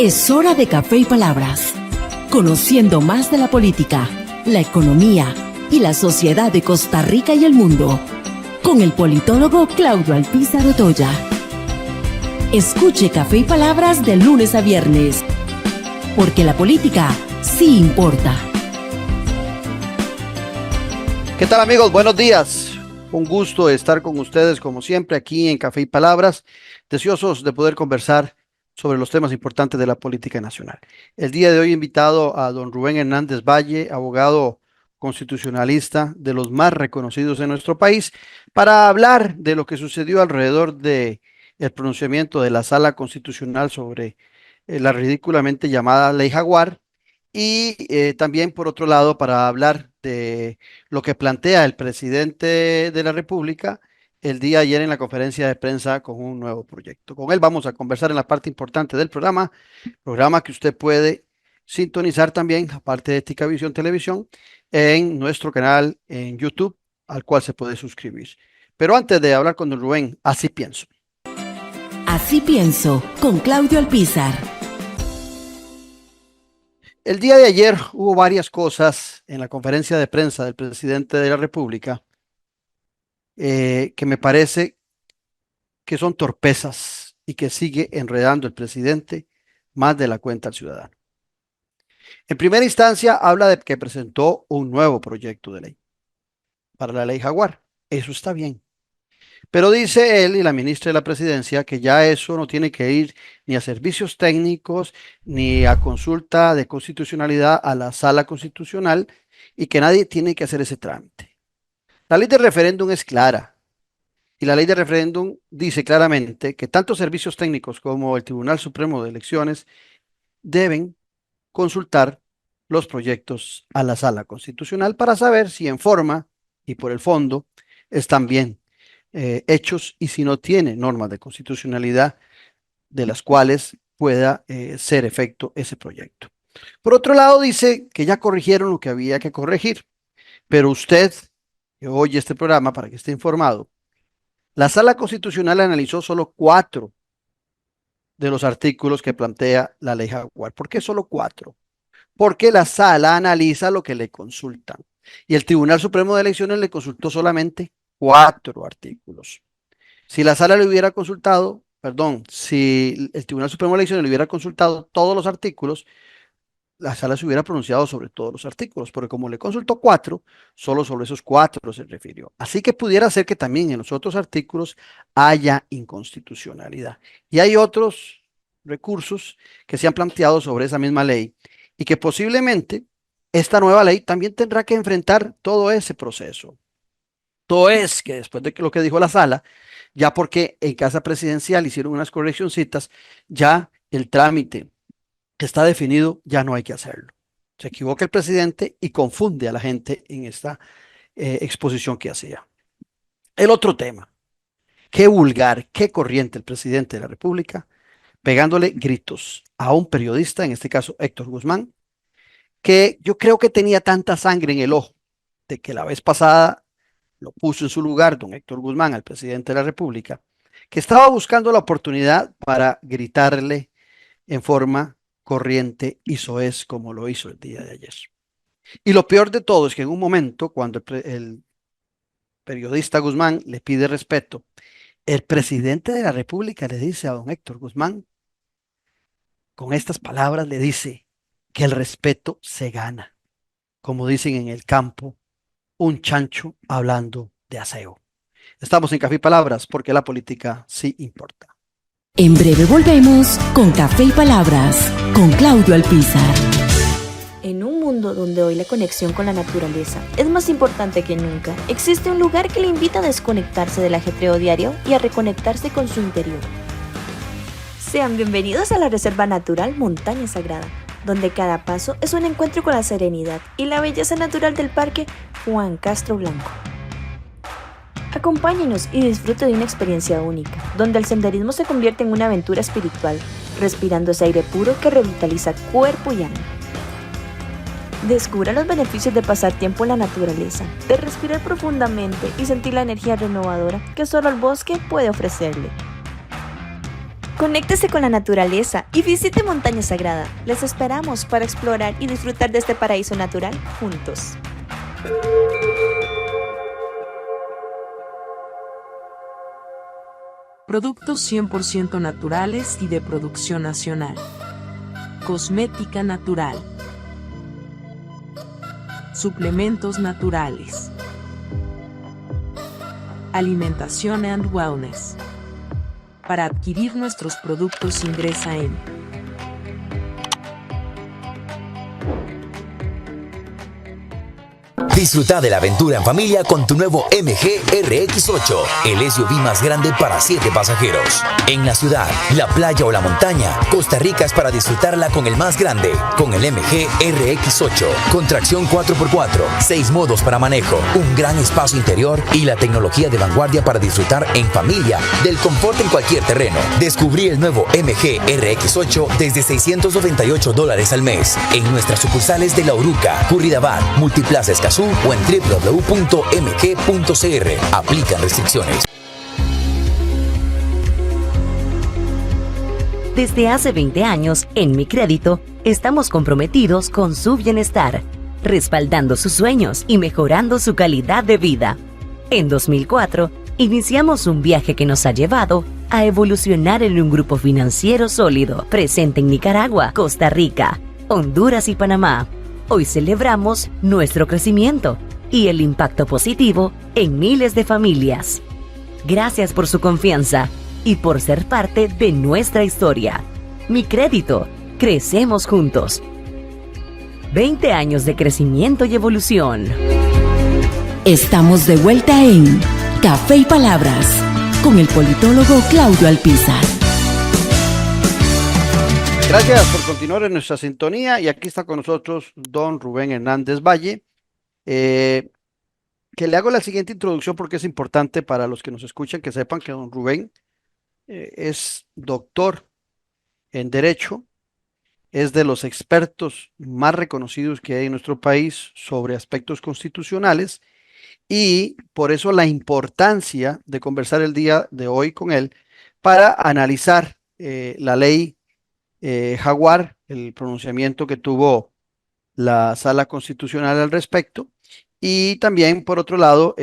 Es hora de Café y Palabras, conociendo más de la política, la economía y la sociedad de Costa Rica y el mundo, con el politólogo Claudio Alpizar Otoya. Escuche Café y Palabras de lunes a viernes, porque la política sí importa. ¿Qué tal, amigos? Buenos días. Un gusto estar con ustedes como siempre aquí en Café y Palabras, deseosos de poder conversar sobre los temas importantes de la política nacional. El día de hoy he invitado a don Rubén Hernández Valle, abogado constitucionalista de los más reconocidos en nuestro país, para hablar de lo que sucedió alrededor del pronunciamiento de la Sala Constitucional sobre la ridículamente llamada Ley Jaguar, y también, por otro lado, para hablar de lo que plantea el presidente de la República el día de ayer en la conferencia de prensa con un nuevo proyecto. Con él vamos a conversar en la parte importante del programa que usted puede sintonizar también, aparte de Ticavisión Televisión, en nuestro canal en YouTube, al cual se puede suscribir. Pero antes de hablar con don Rubén, así pienso. Así pienso, con Claudio Alpizar. El día de ayer hubo varias cosas en la conferencia de prensa del presidente de la República que me parece que son torpezas y que sigue enredando el presidente más de la cuenta al ciudadano. En primera instancia, habla de que presentó un nuevo proyecto de ley para la Ley Jaguar. Eso está bien. Pero dice él y la ministra de la Presidencia que ya eso no tiene que ir ni a servicios técnicos ni a consulta de constitucionalidad a la Sala Constitucional y que nadie tiene que hacer ese trámite. La ley de referéndum es clara y la ley de referéndum dice claramente que tanto servicios técnicos como el Tribunal Supremo de Elecciones deben consultar los proyectos a la Sala Constitucional para saber si en forma y por el fondo están bien hechos y si no tiene normas de constitucionalidad de las cuales pueda ser efecto ese proyecto. Por otro lado, dice que ya corrigieron lo que había que corregir, pero usted que oye este programa para que esté informado, la Sala Constitucional analizó solo 4 de los artículos que plantea la Ley Jaguar. ¿Por qué solo 4? Porque la Sala analiza lo que le consultan y el Tribunal Supremo de Elecciones le consultó solamente 4 artículos. Si la Sala le hubiera consultado, si el Tribunal Supremo de Elecciones le hubiera consultado todos los artículos, la Sala se hubiera pronunciado sobre todos los artículos, porque como le consultó 4, solo sobre esos 4 se refirió. Así que pudiera ser que también en los otros artículos haya inconstitucionalidad. Y hay otros recursos que se han planteado sobre esa misma ley y que posiblemente esta nueva ley también tendrá que enfrentar todo ese proceso. Todo es que después de lo que dijo la Sala, ya porque en Casa Presidencial hicieron unas correccioncitas, ya el trámite que está definido, ya no hay que hacerlo. Se equivoca el presidente y confunde a la gente en esta exposición que hacía. El otro tema, qué vulgar, qué corriente el presidente de la República, pegándole gritos a un periodista, en este caso Héctor Guzmán, que yo creo que tenía tanta sangre en el ojo de que la vez pasada lo puso en su lugar don Héctor Guzmán al presidente de la República, que estaba buscando la oportunidad para gritarle en forma corriente y soez como lo hizo el día de ayer. Y lo peor de todo es que en un momento, cuando el periodista Guzmán le pide respeto, el presidente de la República le dice a don Héctor Guzmán, con estas palabras le dice que el respeto se gana, como dicen en el campo, un chancho hablando de aseo. Estamos en Café y Palabras porque la política sí importa. En breve volvemos con Café y Palabras, con Claudio Alpizar. En un mundo donde hoy la conexión con la naturaleza es más importante que nunca, existe un lugar que le invita a desconectarse del ajetreo diario y a reconectarse con su interior. Sean bienvenidos a la Reserva Natural Montaña Sagrada, donde cada paso es un encuentro con la serenidad y la belleza natural del Parque Juan Castro Blanco. Acompáñenos y disfrute de una experiencia única, donde el senderismo se convierte en una aventura espiritual, respirando ese aire puro que revitaliza cuerpo y alma. Descubra los beneficios de pasar tiempo en la naturaleza, de respirar profundamente y sentir la energía renovadora que solo el bosque puede ofrecerle. Conéctese con la naturaleza y visite Montaña Sagrada. Les esperamos para explorar y disfrutar de este paraíso natural juntos. Productos 100% naturales y de producción nacional. Cosmética natural. Suplementos naturales. Alimentación and wellness. Para adquirir nuestros productos ingresa en Disfruta de la aventura en familia con tu nuevo MG RX8, el SUV más grande para 7 pasajeros. En la ciudad, la playa o la montaña, Costa Rica es para disfrutarla con el más grande, con el MG RX8, con tracción 4x4, 6 modos para manejo, un gran espacio interior y la tecnología de vanguardia para disfrutar en familia del confort en cualquier terreno. Descubrí el nuevo MG RX8 desde $698 al mes en nuestras sucursales de La Uruca, Curridabat, Multiplaza Escazú o en www.mg.cr. Aplican restricciones. Desde hace 20 años, en Mi Crédito, estamos comprometidos con su bienestar, respaldando sus sueños y mejorando su calidad de vida. En 2004, iniciamos un viaje que nos ha llevado a evolucionar en un grupo financiero sólido, presente en Nicaragua, Costa Rica, Honduras y Panamá. Hoy celebramos nuestro crecimiento y el impacto positivo en miles de familias. Gracias por su confianza y por ser parte de nuestra historia. Mi Crédito, crecemos juntos. 20 años de crecimiento y evolución. Estamos de vuelta en Café y Palabras con el politólogo Claudio Alpizar. Gracias por continuar en nuestra sintonía y aquí está con nosotros don Rubén Hernández Valle, que le hago la siguiente introducción porque es importante para los que nos escuchan que sepan que don Rubén es doctor en Derecho, es de los expertos más reconocidos que hay en nuestro país sobre aspectos constitucionales y por eso la importancia de conversar el día de hoy con él para analizar la ley Jaguar, el pronunciamiento que tuvo la Sala Constitucional al respecto. Y también, por otro lado,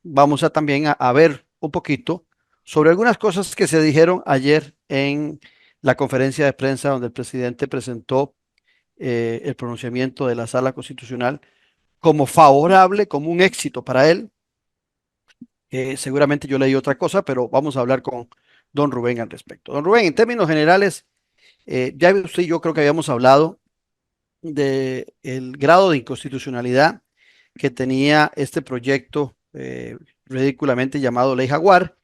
vamos a también a ver un poquito sobre algunas cosas que se dijeron ayer en la conferencia de prensa donde el presidente presentó el pronunciamiento de la Sala Constitucional como favorable, como un éxito para él. Seguramente yo leí otra cosa, pero vamos a hablar con don Rubén al respecto. Don Rubén, en términos generales, ya usted y yo creo que habíamos hablado del grado de inconstitucionalidad que tenía este proyecto ridículamente llamado Ley Jaguar.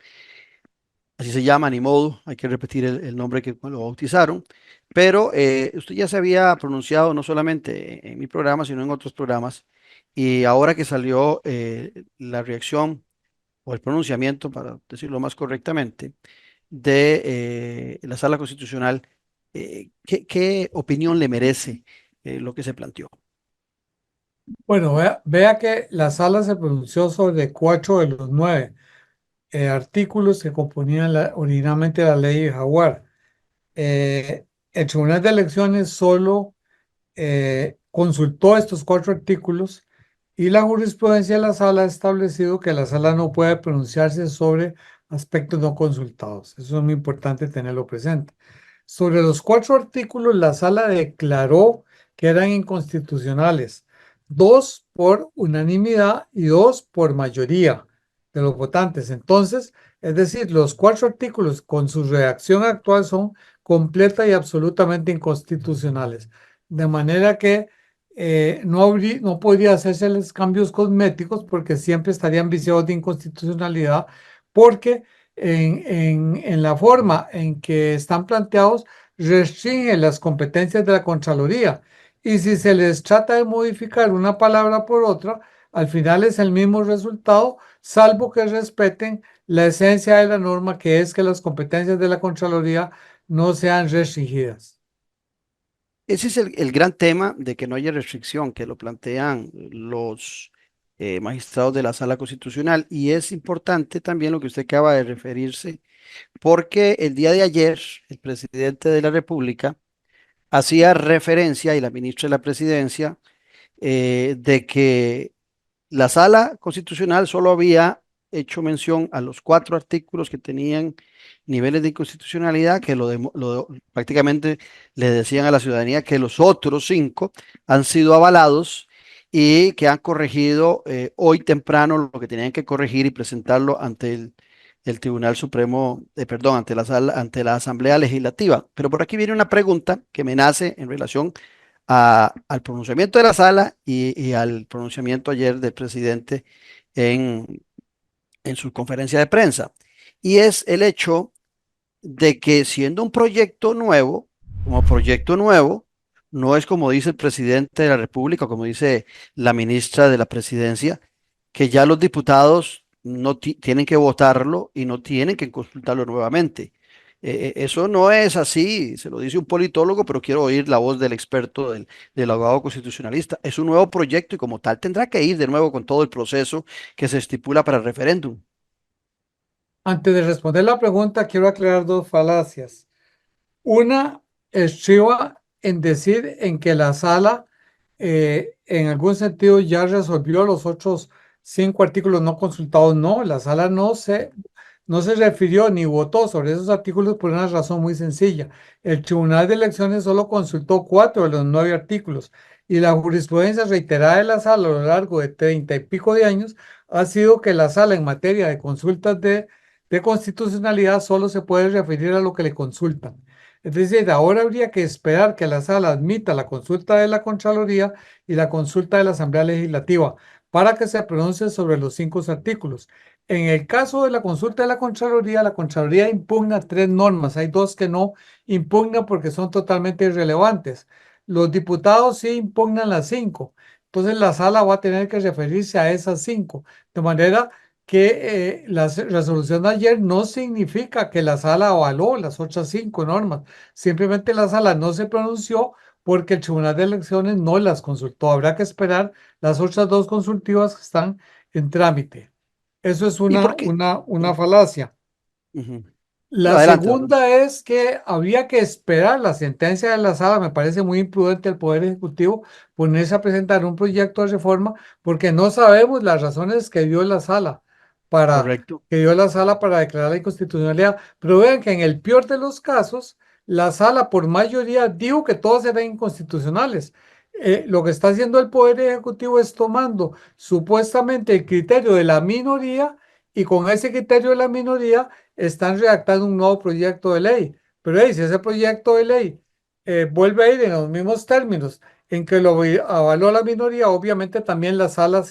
Así se llama, ni modo, hay que repetir el nombre que lo bautizaron. Pero usted ya se había pronunciado no solamente en mi programa, sino en otros programas. Y ahora que salió la reacción o el pronunciamiento, para decirlo más correctamente, de la Sala Constitucional, ¿qué opinión le merece lo que se planteó? Bueno, vea que la sala se pronunció sobre 4 de los 9 artículos que componían originalmente la ley de Jaguar. El Tribunal de Elecciones solo consultó estos 4 artículos y la jurisprudencia de la sala ha establecido que la sala no puede pronunciarse sobre aspectos no consultados. Eso es muy importante tenerlo presente. Sobre los 4 artículos, la sala declaró que eran inconstitucionales, 2 por unanimidad y 2 por mayoría de los votantes. Entonces, es decir, los 4 artículos con su redacción actual son completa y absolutamente inconstitucionales. De manera que no podría hacerse los cambios cosméticos porque siempre estarían viciados de inconstitucionalidad, porque en la forma en que están planteados restringen las competencias de la Contraloría. Y si se les trata de modificar una palabra por otra, al final es el mismo resultado, salvo que respeten la esencia de la norma, que es que las competencias de la Contraloría no sean restringidas. Ese es el gran tema de que no haya restricción, que lo plantean los magistrados de la Sala Constitucional. Y es importante también lo que usted acaba de referirse, porque el día de ayer el presidente de la República hacía referencia, y la ministra de la Presidencia, de que la Sala Constitucional solo había hecho mención a los 4 artículos que tenían niveles de inconstitucionalidad, que prácticamente le decían a la ciudadanía que los otros 5 han sido avalados y que han corregido hoy temprano lo que tenían que corregir y presentarlo ante el Tribunal Supremo, perdón, ante la Asamblea Legislativa. Pero por aquí viene una pregunta que me nace en relación al pronunciamiento de la sala y al pronunciamiento ayer del presidente en, en su conferencia de prensa. Y es el hecho de que siendo un proyecto nuevo, como proyecto nuevo, no es como dice el presidente de la República, como dice la ministra de la Presidencia, que ya los diputados no tienen que votarlo y no tienen que consultarlo nuevamente. Eso no es así, se lo dice un politólogo, pero quiero oír la voz del experto, del abogado constitucionalista. Es un nuevo proyecto y como tal tendrá que ir de nuevo con todo el proceso que se estipula para el referéndum. Antes de responder la pregunta, quiero aclarar dos falacias. Una estriba en decir en que la sala en algún sentido ya resolvió los otros 5 artículos no consultados. No, la sala no se refirió ni votó sobre esos artículos por una razón muy sencilla. El Tribunal de Elecciones solo consultó 4 de los 9 artículos y la jurisprudencia reiterada de la sala a lo largo de 30 y pico de años ha sido que la sala en materia de consultas de constitucionalidad solo se puede referir a lo que le consultan. Es decir, ahora habría que esperar que la sala admita la consulta de la Contraloría y la consulta de la Asamblea Legislativa para que se pronuncie sobre los 5 artículos. En el caso de la consulta de la Contraloría impugna 3 normas. Hay 2 que no impugnan porque son totalmente irrelevantes. Los diputados sí impugnan las 5. Entonces la sala va a tener que referirse a esas 5. De manera que la resolución de ayer no significa que la sala avaló las otras 5 normas. Simplemente la sala no se pronunció porque el Tribunal de Elecciones no las consultó. Habrá que esperar las otras 2 consultivas que están en trámite. Eso es ¿Y por qué? una falacia. Ujú. No, La adelante, segunda es que habría que esperar la sentencia de la sala. Me parece muy imprudente el Poder Ejecutivo ponerse a presentar un proyecto de reforma porque no sabemos las razones que dio la sala correcto. para declarar la inconstitucionalidad. Pero vean que en el peor de los casos, la sala por mayoría dijo que todas eran inconstitucionales. Lo que está haciendo el Poder Ejecutivo es tomando supuestamente el criterio de la minoría y con ese criterio de la minoría están redactando un nuevo proyecto de ley. Pero si ese proyecto de ley vuelve a ir en los mismos términos en que lo avaló la minoría, obviamente también la sala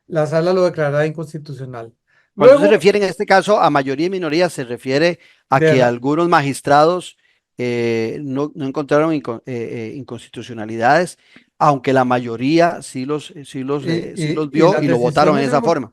lo declarará inconstitucional. Cuando se Luego, refiere en este caso a mayoría y minoría, se refiere a de que la, algunos magistrados no encontraron inconstitucionalidades, aunque la mayoría sí los y vio las y lo votaron en decisiones esa forma.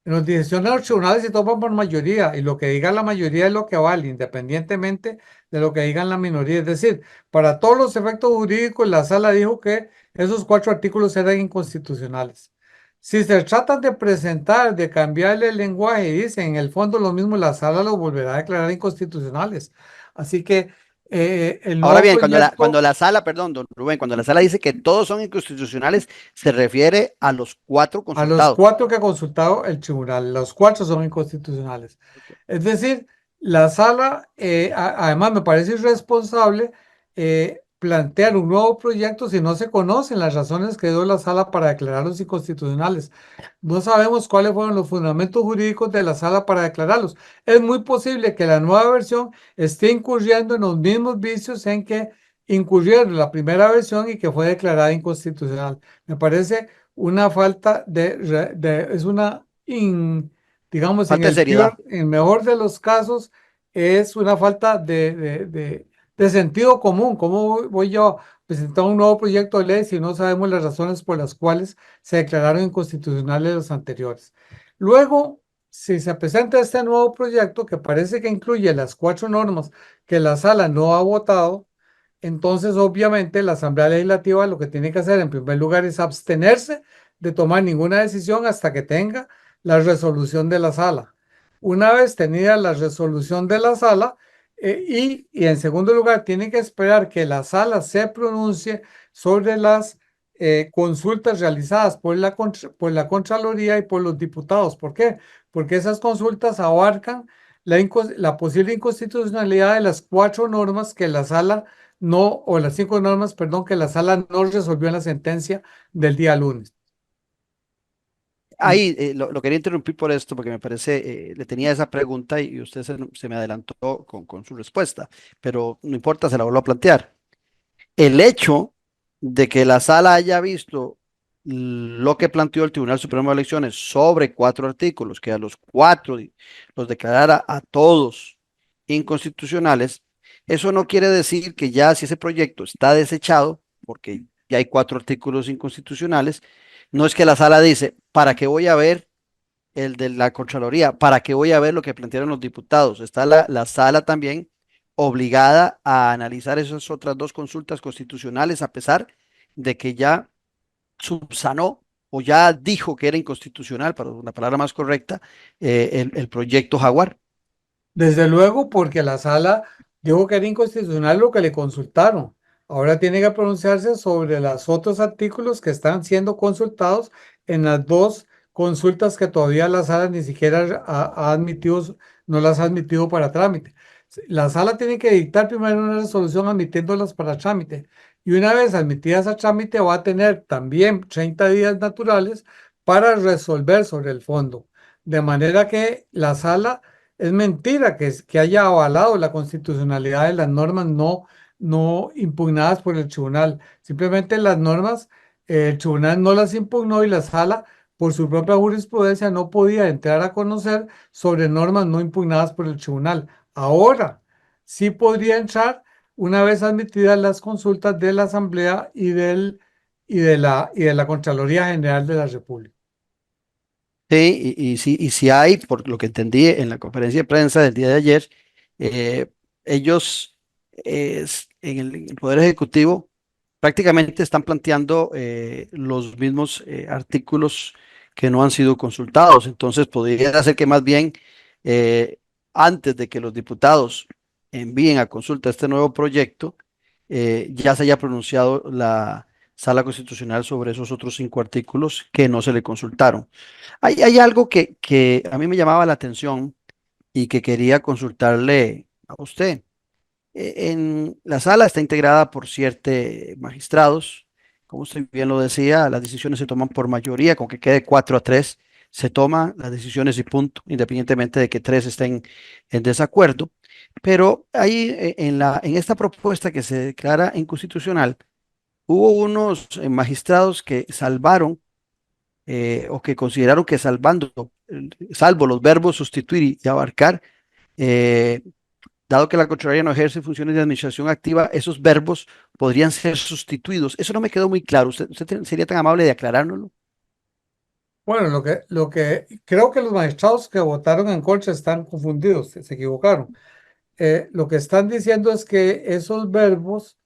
en las decisiones de los tribunales se toman por mayoría y lo que diga la mayoría es lo que vale, independientemente de lo que digan la minoría. Es decir, para todos los efectos jurídicos, la sala dijo que esos 4 artículos eran inconstitucionales. Si se tratan de presentar, de cambiarle el lenguaje y dicen en el fondo lo mismo, la sala los volverá a declarar inconstitucionales. Así que el Ahora nuevo bien, proyecto cuando la sala, perdón, don Rubén, cuando la sala dice que todos son inconstitucionales, se refiere a los 4 a los consultados. 4 que ha consultado el tribunal, los 4 son inconstitucionales. Es decir, la sala, además me parece irresponsable plantear un nuevo proyecto si no se conocen las razones que dio la sala para declararlos inconstitucionales. No sabemos cuáles fueron los fundamentos jurídicos de la sala para declararlos. Es muy posible que la nueva versión esté incurriendo en los mismos vicios en que incurrieron la primera versión y que fue declarada inconstitucional. Me parece una falta es una, digamos, Falta de seriedad. en el mejor de los casos, es una falta de sentido común. ¿Cómo voy yo a presentar un nuevo proyecto de ley si no sabemos las razones por las cuales se declararon inconstitucionales los anteriores? Luego, si se presenta este nuevo proyecto que parece que incluye las 4 normas que la sala no ha votado, entonces obviamente la Asamblea Legislativa lo que tiene que hacer en primer lugar es abstenerse de tomar ninguna decisión hasta que tenga la resolución de la sala. Una vez tenida la resolución de la sala, y en segundo lugar, tiene que esperar que la sala se pronuncie sobre las consultas realizadas por la Contraloría y por los diputados. ¿Por qué? Porque esas consultas abarcan la posible inconstitucionalidad de las 4 normas que la sala no, o las 5 normas, perdón, que la sala no resolvió en la sentencia del día lunes. Ahí lo quería interrumpir por esto, porque me parece, le tenía esa pregunta y usted se me adelantó con su respuesta, pero no importa, se la vuelvo a plantear. El hecho de que la sala haya visto lo que planteó el Tribunal Supremo de Elecciones sobre 4 artículos, que a los 4 los declarara a todos inconstitucionales, eso no quiere decir que ya si ese proyecto está desechado, porque ya hay 4 artículos inconstitucionales, no es que la sala dice, ¿para qué voy a ver el de la Contraloría? ¿Para qué voy a ver lo que plantearon los diputados? Está la sala también obligada a analizar esas otras 2 consultas constitucionales, a pesar de que ya subsanó o ya dijo que era inconstitucional, para una palabra más correcta, el proyecto Jaguar. Desde luego, porque la sala dijo que era inconstitucional lo que le consultaron. Ahora tiene que pronunciarse sobre los otros artículos que están siendo consultados en las 2 consultas que todavía la sala ni siquiera ha admitido, no las ha admitido para trámite. La sala tiene que dictar primero una resolución admitiéndolas para trámite. Y una vez admitidas a trámite, va a tener también 30 días naturales para resolver sobre el fondo. De manera que la sala, es mentira que haya avalado la constitucionalidad de las normas no impugnadas por el tribunal. Simplemente las normas, el tribunal no las impugnó y la sala, por su propia jurisprudencia, no podía entrar a conocer sobre normas no impugnadas por el tribunal. Ahora sí podría entrar una vez admitidas las consultas de la Asamblea y de la Contraloría General de la República. Sí, y si hay, por lo que entendí en la conferencia de prensa del día de ayer, ellos en el Poder Ejecutivo prácticamente están planteando los mismos artículos que no han sido consultados. Entonces, podría ser que más bien eh, antes de que los diputados envíen a consulta este nuevo proyecto, ya se haya pronunciado la Sala Constitucional sobre esos otros 5 artículos que no se le consultaron. Hay algo que a mí me llamaba la atención y que quería consultarle a usted. En la sala está integrada por 7 magistrados. Como usted bien lo decía, las decisiones se toman por mayoría, con que quede 4-3, se toman las decisiones y punto, independientemente de que 3 estén en desacuerdo. Pero ahí en esta propuesta que se declara inconstitucional, hubo unos magistrados que salvaron o que consideraron que salvo los verbos sustituir y abarcar, eh, dado que la Contraloría no ejerce funciones de administración activa, esos verbos podrían ser sustituidos. Eso no me quedó muy claro. ¿Usted sería tan amable de aclarárnoslo? Bueno, lo que creo que los magistrados que votaron en contra están confundidos, se equivocaron. Lo que están diciendo es que esos verbos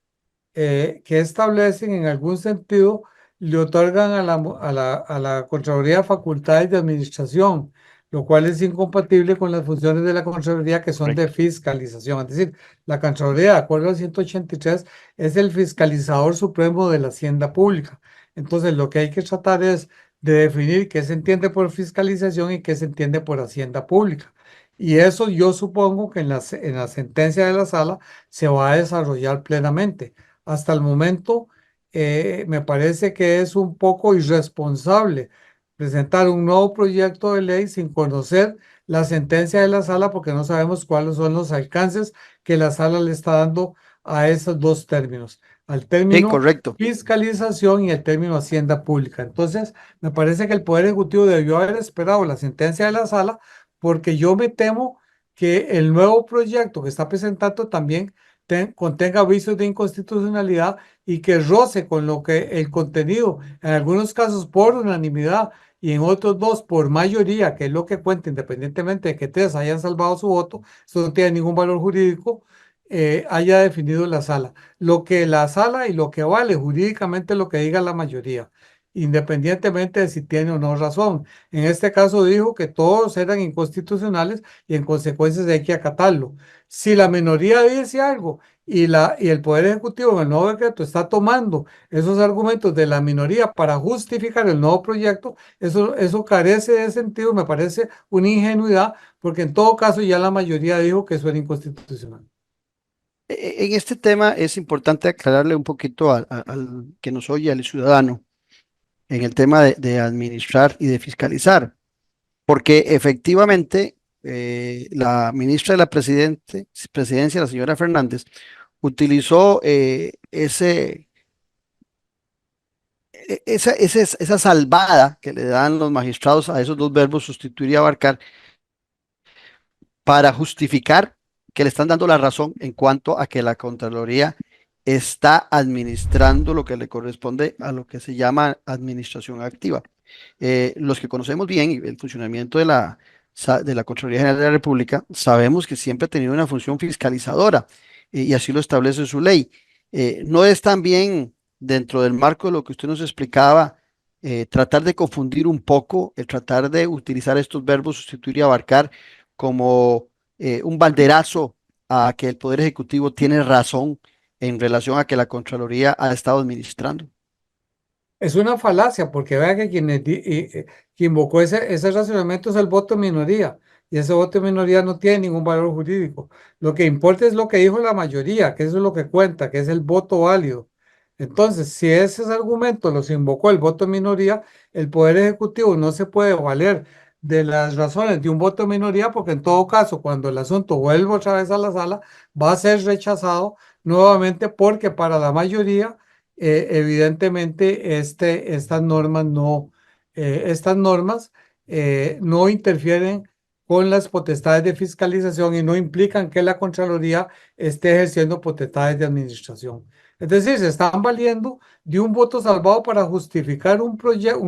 que establecen en algún sentido le otorgan a la Contraloría facultades de administración, lo cual es incompatible con las funciones de la Contraloría que son de fiscalización. Es decir, la Contraloría, de acuerdo al 183, es el fiscalizador supremo de la hacienda pública. Entonces, lo que hay que tratar es de definir qué se entiende por fiscalización y qué se entiende por hacienda pública. Y eso yo supongo que en la sentencia de la sala se va a desarrollar plenamente. Hasta el momento, me parece que es un poco irresponsable presentar un nuevo proyecto de ley sin conocer la sentencia de la sala porque no sabemos cuáles son los alcances que la sala le está dando a esos 2 términos, al Sí, término correcto. fiscalización y el término hacienda pública. Entonces, me parece que el Poder Ejecutivo debió haber esperado la sentencia de la sala porque yo me temo que el nuevo proyecto que está presentando también contenga avisos de inconstitucionalidad y que roce con lo que el contenido, en algunos casos por unanimidad y en otros 2 por mayoría, que es lo que cuenta, independientemente de que 3 hayan salvado su voto, eso no tiene ningún valor jurídico, haya definido la sala. Lo que la sala y lo que vale jurídicamente lo que diga la mayoría. independientemente de si tiene o no razón. En este caso dijo que todos eran inconstitucionales y en consecuencia hay que acatarlo. Si la minoría dice algo y el Poder Ejecutivo en el nuevo decreto está tomando esos argumentos de la minoría para justificar el nuevo proyecto, eso carece de sentido, me parece una ingenuidad, porque en todo caso ya la mayoría dijo que eso era inconstitucional. En este tema es importante aclararle un poquito al que nos oye, al ciudadano, en el tema de administrar y de fiscalizar, porque efectivamente la ministra de la presidencia, la señora Fernández, utilizó esa salvada que le dan los magistrados a esos dos verbos, sustituir y abarcar, para justificar que le están dando la razón en cuanto a que la Contraloría está administrando lo que le corresponde a lo que se llama administración activa. Los que conocemos bien el funcionamiento de la Contraloría General de la República, sabemos que siempre ha tenido una función fiscalizadora y así lo establece su ley. No es también dentro del marco de lo que usted nos explicaba, tratar de confundir un poco, el tratar de utilizar estos verbos sustituir y abarcar como un banderazo a que el Poder Ejecutivo tiene razón en relación a que la Contraloría ha estado administrando. Es una falacia, porque vea que quien invocó ese razonamiento es el voto de minoría, y ese voto de minoría no tiene ningún valor jurídico. Lo que importa es lo que dijo la mayoría, que eso es lo que cuenta, que es el voto válido. Entonces, si esos argumentos los invocó el voto de minoría, el Poder Ejecutivo no se puede valer de las razones de un voto de minoría, porque en todo caso, cuando el asunto vuelva otra vez a la sala, va a ser rechazado nuevamente, porque para la mayoría evidentemente estas normas no interfieren con las potestades de fiscalización y no implican que la Contraloría esté ejerciendo potestades de administración. Es decir, se están valiendo de un voto salvado para justificar un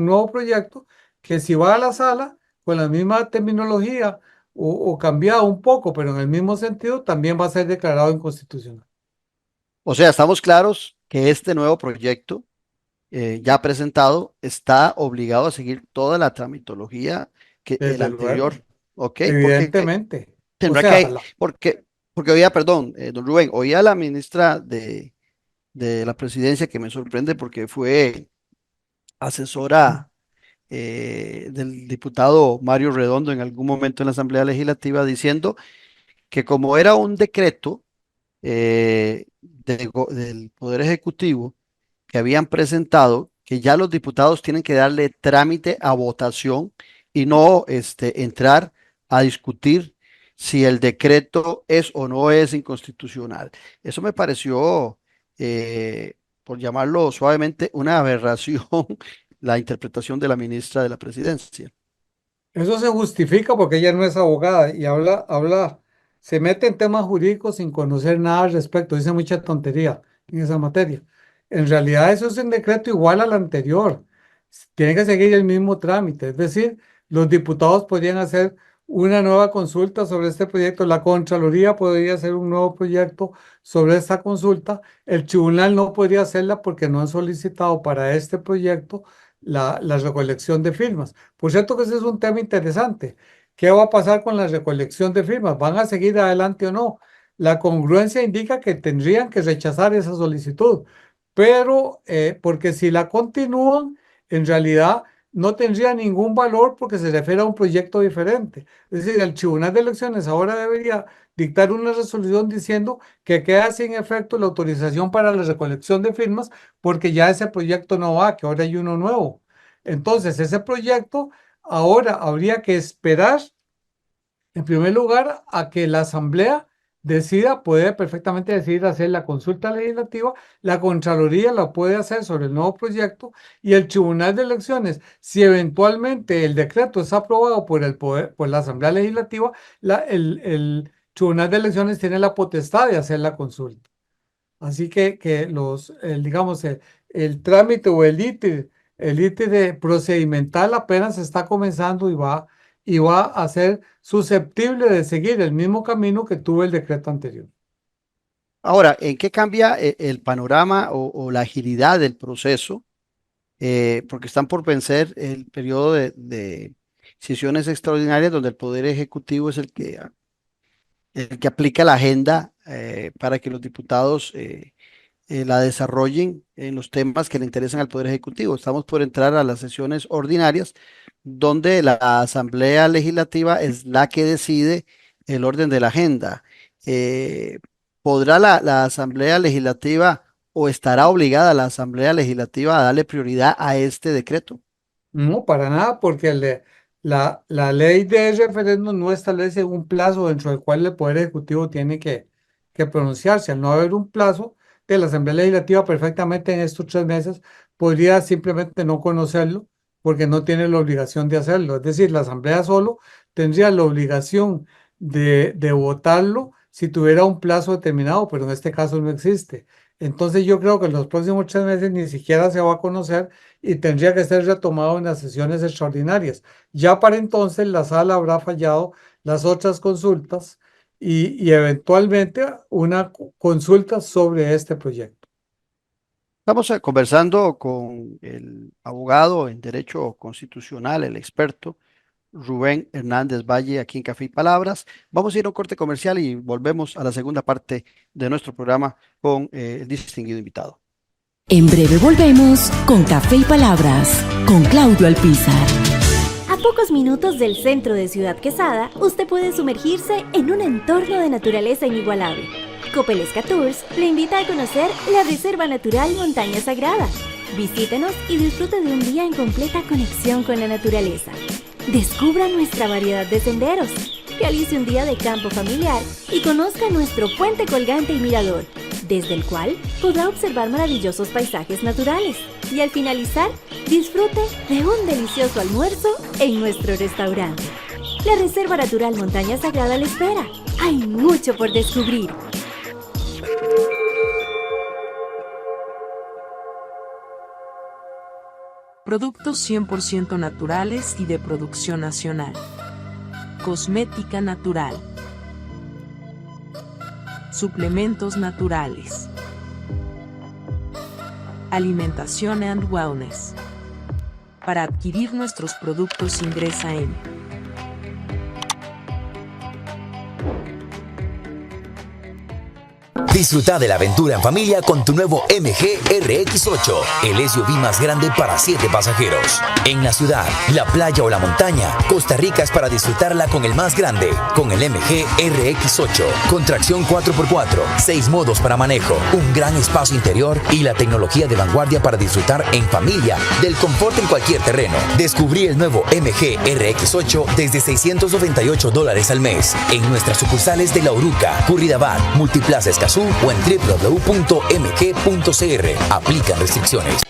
nuevo proyecto que, si va a la sala con la misma terminología o cambiado un poco, pero en el mismo sentido, también va a ser declarado inconstitucional. O sea, estamos claros que este nuevo proyecto ya presentado está obligado a seguir toda la tramitología que el Desde luego. anterior, ¿ok? Porque Evidentemente. O tendrá sea, que, porque oía, perdón, don Rubén, oía a la ministra de la presidencia, que me sorprende porque fue asesora del diputado Mario Redondo en algún momento en la Asamblea Legislativa, diciendo que como era un decreto del Poder Ejecutivo que habían presentado, que ya los diputados tienen que darle trámite a votación y no entrar a discutir si el decreto es o no es inconstitucional. Eso me pareció, por llamarlo suavemente, una aberración, la interpretación de la ministra de la Presidencia. eso se justifica porque ella no es abogada y se mete en temas jurídicos sin conocer nada al respecto, dice mucha tontería en esa materia. En realidad eso es un decreto igual al anterior. Tiene que seguir el mismo trámite, es decir, los diputados podrían hacer una nueva consulta sobre este proyecto, la Contraloría podría hacer un nuevo proyecto sobre esta consulta, el tribunal no podría hacerla porque no han solicitado para este proyecto la recolección de firmas. Por cierto que ese es un tema interesante. ¿Qué va a pasar con la recolección de firmas? ¿Van a seguir adelante o no? La congruencia indica que tendrían que rechazar esa solicitud, pero porque si la continúan, en realidad no tendría ningún valor porque se refiere a un proyecto diferente. Es decir, el Tribunal de Elecciones ahora debería dictar una resolución diciendo que queda sin efecto la autorización para la recolección de firmas porque ya ese proyecto no va, que ahora hay uno nuevo. Entonces, ese proyecto ahora habría que esperar, en primer lugar, a que la Asamblea decida, puede perfectamente decidir hacer la consulta legislativa, la Contraloría la puede hacer sobre el nuevo proyecto y el Tribunal de Elecciones, si eventualmente el decreto es aprobado por la Asamblea Legislativa, el Tribunal de Elecciones tiene la potestad de hacer la consulta. Así que digamos, el trámite o el ítem procedimental apenas está comenzando y va a ser susceptible de seguir el mismo camino que tuvo el decreto anterior. Ahora, ¿en qué cambia el panorama o la agilidad del proceso porque están por vencer el periodo de sesiones extraordinarias donde el Poder Ejecutivo es el que aplica la agenda para que los diputados la desarrollen en los temas que le interesan al Poder Ejecutivo. Estamos por entrar a las sesiones ordinarias, donde la Asamblea Legislativa es la que decide el orden de la agenda. Eh, ¿Podrá la Asamblea Legislativa o estará obligada la Asamblea Legislativa a darle prioridad a este decreto? No, para nada, porque la ley de referéndum no establece un plazo dentro del cual el Poder Ejecutivo tiene que pronunciarse. Al no haber un plazo, de la Asamblea Legislativa perfectamente en estos 3 meses podría simplemente no conocerlo porque no tiene la obligación de hacerlo. Es decir, la Asamblea solo tendría la obligación de votarlo si tuviera un plazo determinado, pero en este caso no existe. Entonces yo creo que en los próximos 3 meses ni siquiera se va a conocer y tendría que ser retomado en las sesiones extraordinarias. Ya para entonces la sala habrá fallado las otras consultas y eventualmente una consulta sobre este proyecto. Estamos conversando con el abogado en Derecho Constitucional, el experto Rubén Hernández Valle, aquí en Café y Palabras. Vamos a ir a un corte comercial y volvemos a la segunda parte de nuestro programa con el distinguido invitado. En breve volvemos con Café y Palabras, con Claudio Alpizar. A pocos minutos del centro de Ciudad Quesada, usted puede sumergirse en un entorno de naturaleza inigualable. Copelesca Tours le invita a conocer la Reserva Natural Montaña Sagrada. Visítenos y disfrute de un día en completa conexión con la naturaleza. Descubra nuestra variedad de senderos, realice un día de campo familiar y conozca nuestro puente colgante y mirador, desde el cual podrá observar maravillosos paisajes naturales. Y al finalizar, disfrute de un delicioso almuerzo en nuestro restaurante. La Reserva Natural Montaña Sagrada le espera. Hay mucho por descubrir. Productos 100% naturales y de producción nacional. Cosmética natural. Suplementos naturales. Alimentación and Wellness. Para adquirir nuestros productos ingresa en Disfruta de la aventura en familia con tu nuevo MG RX8, el SUV más grande para 7 pasajeros. En la ciudad, la playa o la montaña, Costa Rica es para disfrutarla con el más grande, con el MG RX8, con tracción 4x4, 6 modos para manejo, un gran espacio interior y la tecnología de vanguardia para disfrutar en familia del confort en cualquier terreno. Descubrí el nuevo MG RX8 desde $698 al mes en nuestras sucursales de La Uruca, Curridabat, Multiplaza Escazú o en www.mg.cr. Aplican restricciones.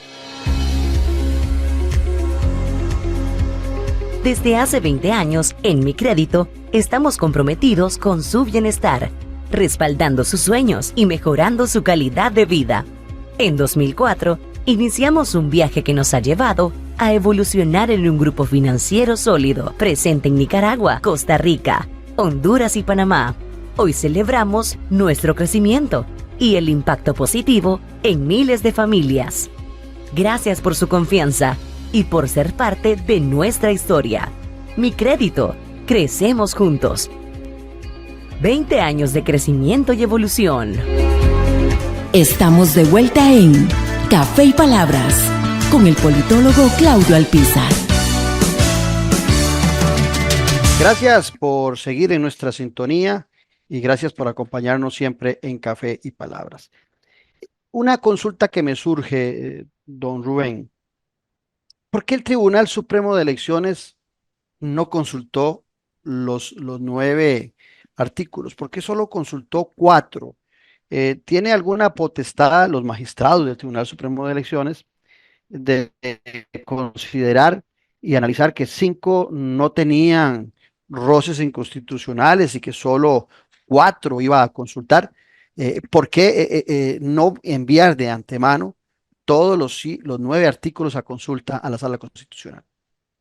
Desde hace 20 años, en Mi Crédito, estamos comprometidos con su bienestar, respaldando sus sueños y mejorando su calidad de vida. En 2004, iniciamos un viaje que nos ha llevado a evolucionar en un grupo financiero sólido, presente en Nicaragua, Costa Rica, Honduras y Panamá. Hoy celebramos nuestro crecimiento y el impacto positivo en miles de familias. Gracias por su confianza y por ser parte de nuestra historia. Mi Crédito, crecemos juntos. 20 años de crecimiento y evolución. Estamos de vuelta en Café y Palabras con el politólogo Claudio Alpizar. Gracias por seguir en nuestra sintonía y gracias por acompañarnos siempre en Café y Palabras. Una consulta que me surge, don Rubén. ¿Por qué el Tribunal Supremo de Elecciones no consultó los 9 artículos? ¿Por qué solo consultó 4? ¿Tiene alguna potestad los magistrados del Tribunal Supremo de Elecciones de considerar y analizar que 5 no tenían roces inconstitucionales y que solo 4 iba a consultar? ¿Por qué no enviar de antemano todos los 9 artículos a consulta a la Sala Constitucional?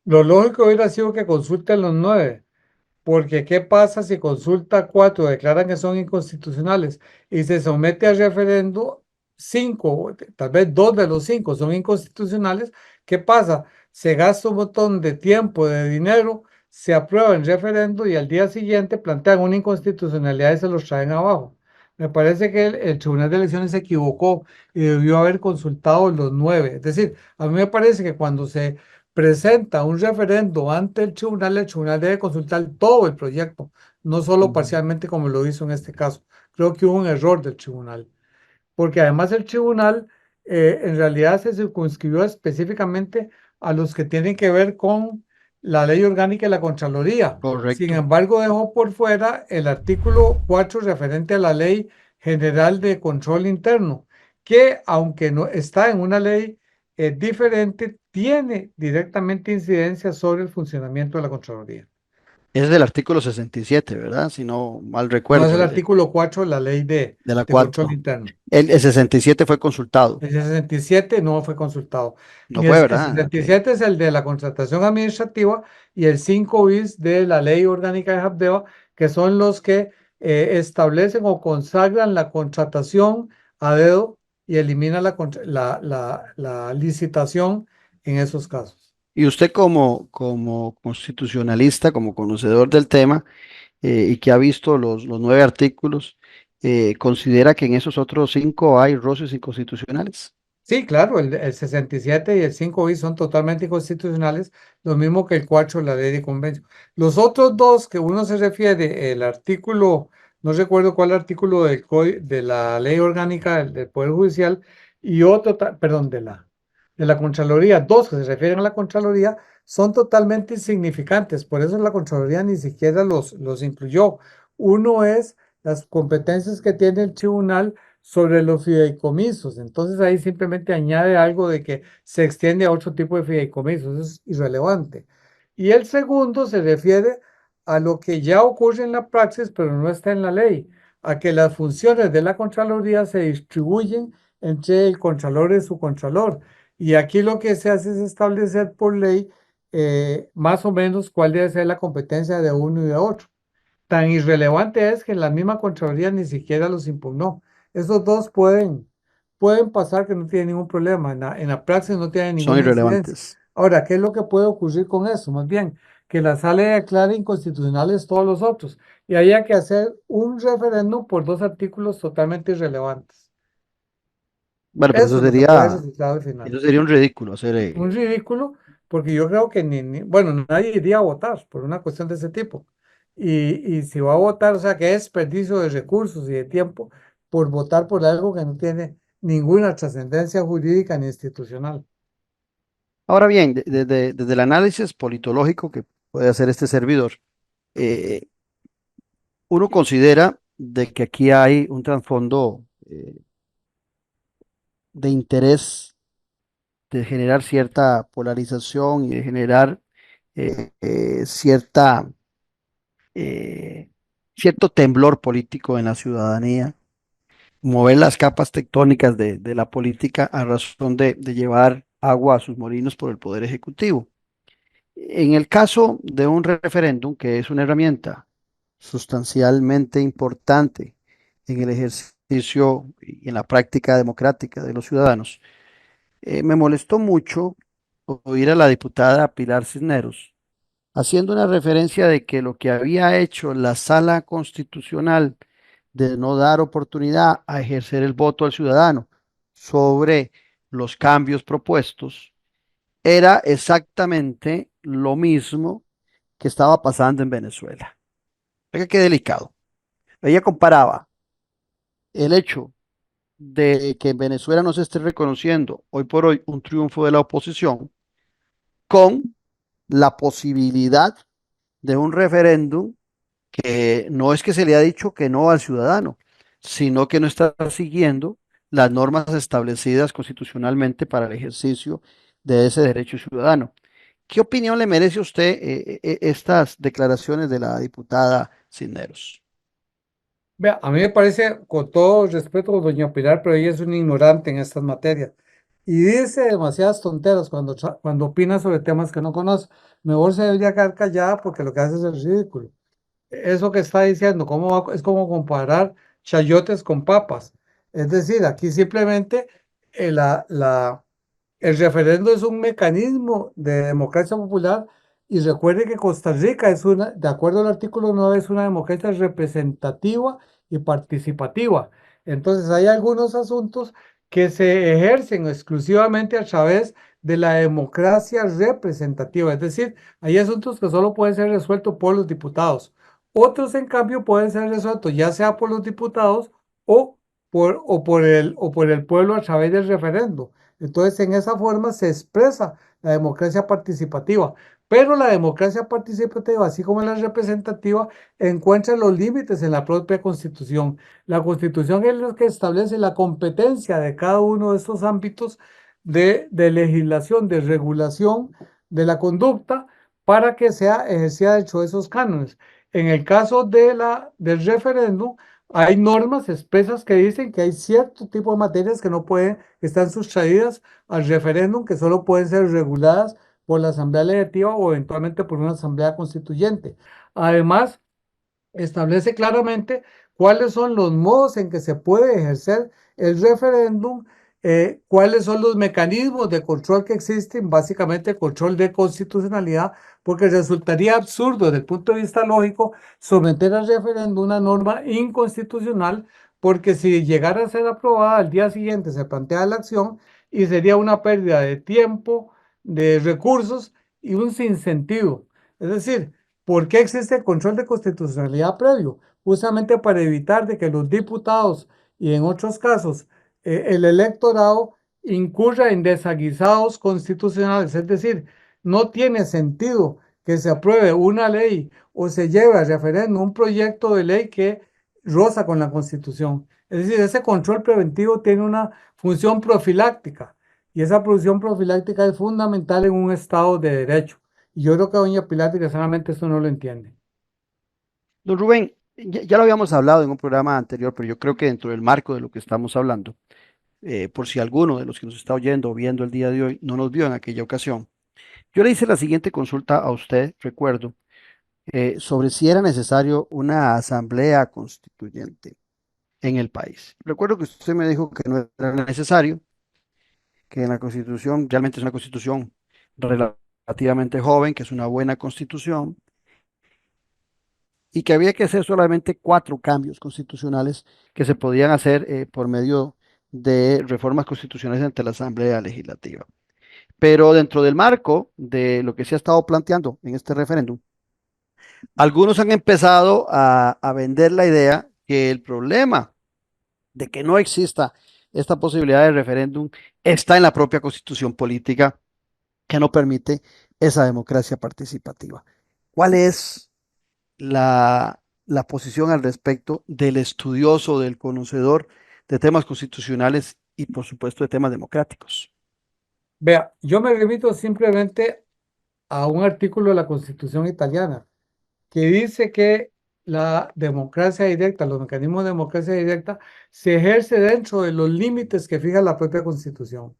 Lo lógico hubiera sido que consulten los 9, porque ¿qué pasa si consulta 4, declaran que son inconstitucionales y se somete a referendo 5, tal vez 2 de los 5 son inconstitucionales, ¿qué pasa? Se gasta un montón de tiempo, de dinero, se aprueba en referendo y al día siguiente plantean una inconstitucionalidad y se los traen abajo. Me parece que el Tribunal de Elecciones se equivocó y debió haber consultado los 9. Es decir, a mí me parece que cuando se presenta un referendo ante el tribunal debe consultar todo el proyecto, no solo parcialmente como lo hizo en este caso. Creo que hubo un error del tribunal, porque además el tribunal en realidad se circunscribió específicamente a los que tienen que ver con la ley orgánica y la Contraloría. Sin Correcto. embargo, dejó por fuera el artículo 4 referente a la Ley General de Control Interno, que aunque no está en una ley diferente, tiene directamente incidencia sobre el funcionamiento de la Contraloría. Es del artículo 67, ¿verdad? Si no mal No es recuerdo, el artículo 4 de la Ley de la de Control 4. Interno. El 67 fue consultado. El 67 no fue consultado. No fue, El ¿verdad? Ok. 67 es el de la contratación administrativa y el 5 bis de la Ley Orgánica de Habdeba, que son los que establecen o consagran la contratación a dedo y eliminan la licitación en esos casos. Y usted como constitucionalista, como conocedor del tema, y que ha visto los 9 artículos, ¿considera que en esos otros 5 hay roces inconstitucionales? Sí, claro, el 67 y el 5 bis son totalmente inconstitucionales, lo mismo que el 4 de la ley de convenio. Los otros dos que uno se refiere, el artículo, no recuerdo cuál artículo de la ley orgánica del Poder Judicial y otro, perdón, de la Contraloría, dos que se refieren a la Contraloría, son totalmente insignificantes, por eso la Contraloría ni siquiera los incluyó. Uno es las competencias que tiene el tribunal sobre los fideicomisos. Entonces ahí simplemente añade algo de que se extiende a otro tipo de fideicomisos. Eso es irrelevante. Y el segundo se refiere a lo que ya ocurre en la praxis, pero no está en la ley, a que las funciones de la Contraloría se distribuyen entre el Contralor y su Contralor. Y aquí lo que se hace es establecer por ley más o menos cuál debe ser la competencia de uno y de otro. Tan irrelevante es que la misma Contraloría ni siquiera los impugnó. Esos dos pueden pasar que no tienen ningún problema. En la praxis no tienen Son ninguna incidencia. irrelevantes. Ahora, ¿qué es lo que puede ocurrir con eso? Más bien, que la sala declare inconstitucionales todos los otros y haya que hacer un referéndum por 2 artículos totalmente irrelevantes. Bueno, pero Eso es lo que puede resultar al final. eso sería un ridículo hacer. Un ridículo, porque yo creo que bueno, nadie iría a votar por una cuestión de ese tipo. Y si va a votar, o sea, que es desperdicio de recursos y de tiempo por votar por algo que no tiene ninguna trascendencia jurídica ni institucional. Ahora bien, desde el análisis politológico que puede hacer este servidor, eh, uno considera de que aquí hay un trasfondo de interés de generar cierta polarización y de generar cierta, cierto temblor político en la ciudadanía, mover las capas tectónicas de la política a razón de llevar agua a sus molinos por el Poder Ejecutivo. En el caso de un referéndum, que es una herramienta sustancialmente importante en el ejercicio y en la práctica democrática de los ciudadanos, me molestó mucho oír a la diputada Pilar Cisneros haciendo una referencia de que lo que había hecho la Sala Constitucional de no dar oportunidad a ejercer el voto al ciudadano sobre los cambios propuestos era exactamente lo mismo que estaba pasando en Venezuela. Oiga, qué delicado. Ella comparaba el hecho de que en Venezuela no se esté reconociendo hoy por hoy un triunfo de la oposición con la posibilidad de un referéndum que no es que se le ha dicho que no al ciudadano, sino que no está siguiendo las normas establecidas constitucionalmente para el ejercicio de ese derecho ciudadano. ¿Qué opinión le merece a usted estas declaraciones de la diputada Cisneros? Vea, a mí me parece, con todo respeto, doña Pilar, pero ella es una ignorante en estas materias. Y dice demasiadas tonteras cuando opina sobre temas que no conoce. Mejor se debería quedar callada porque lo que hace es el ridículo. Eso que está diciendo, es como comparar chayotes con papas. Es decir, aquí simplemente el referendo es un mecanismo de democracia popular y recuerde que Costa Rica es una, de acuerdo al artículo 9, es una democracia representativa y participativa. Entonces hay algunos asuntos que se ejercen exclusivamente a través de la democracia representativa, es decir, hay asuntos que solo pueden ser resueltos por los diputados. Otros, en cambio, pueden ser resueltos ya sea por los diputados o por el pueblo a través del referendo. Entonces, en esa forma se expresa la democracia participativa. Pero la democracia participativa, así como la representativa, encuentra los límites en la propia Constitución. La Constitución es lo que establece la competencia de cada uno de estos ámbitos de legislación, de regulación de la conducta para que sea ejercida dentro de esos cánones. En el caso del referéndum, hay normas expresas que dicen que hay cierto tipo de materias que no pueden, que están sustraídas al referéndum, que solo pueden ser reguladas por la Asamblea Legislativa o eventualmente por una Asamblea Constituyente. Además, establece claramente cuáles son los modos en que se puede ejercer el referéndum, cuáles son los mecanismos de control que existen, básicamente el control de constitucionalidad, porque resultaría absurdo desde el punto de vista lógico someter al referéndum una norma inconstitucional, porque si llegara a ser aprobada al día siguiente se plantea la acción y sería una pérdida de tiempo, de recursos y un sinsentido. Es decir, ¿por qué existe el control de constitucionalidad previo? Justamente para evitar de que los diputados y en otros casos el electorado incurra en desaguisados constitucionales. Es decir, no tiene sentido que se apruebe una ley o se lleve a referéndum un proyecto de ley que roza con la Constitución. Es decir, ese control preventivo tiene una función profiláctica y esa función profiláctica es fundamental en un Estado de derecho. Y yo creo que doña Pilar, desgraciadamente, esto no lo entiende. Don Rubén, ya lo habíamos hablado en un programa anterior, pero yo creo que dentro del marco de lo que estamos hablando, por si alguno de los que nos está oyendo o viendo el día de hoy no nos vio en aquella ocasión, yo le hice la siguiente consulta a usted, recuerdo, sobre si era necesario una asamblea constituyente en el país. Recuerdo que usted me dijo que no era necesario, que en la constitución realmente es una constitución relativamente joven, que es una buena constitución y que había que hacer solamente 4 cambios constitucionales que se podían hacer por medio de reformas constitucionales ante la Asamblea Legislativa. Pero dentro del marco de lo que se ha estado planteando en este referéndum, algunos han empezado a vender la idea que el problema de que no exista esta posibilidad de referéndum está en la propia constitución política que no permite esa democracia participativa. ¿Cuál es la posición al respecto del estudioso, del conocedor de temas constitucionales y por supuesto de temas democráticos? Vea, yo me remito simplemente a un artículo de la Constitución italiana que dice que la democracia directa, los mecanismos de democracia directa, se ejerce dentro de los límites que fija la propia Constitución.